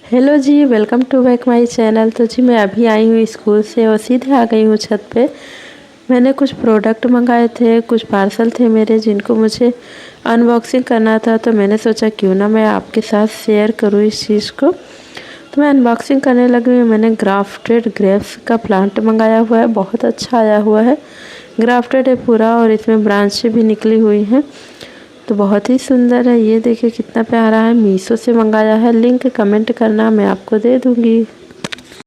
Hello जी, welcome to back my channel. तो जी मैं अभी आई हूँ स्कूल से और सीधे आ गई हूँ छत पे। मैंने कुछ प्रोडक्ट मंगाए थे, कुछ पार्सल थे मेरे जिनको मुझे अनबॉक्सिंग करना था। तो मैंने सोचा क्यों ना मैं आपके साथ शेयर करूँ इस चीज़ को। तो मैं अनबॉक्सिंग करने लगी हूँ। मैंने ग्राफ्टेड ग्रेप्स का प्लांट मंगाया हुआ है, बहुत अच्छा आया हुआ है। ग्राफ्टेड है पूरा और इसमें ब्रांचें भी निकली हुई हैं, तो बहुत ही सुंदर है। ये देखिए कितना प्यारा है। मीशो से मंगाया है, लिंक कमेंट करना मैं आपको दे दूँगी।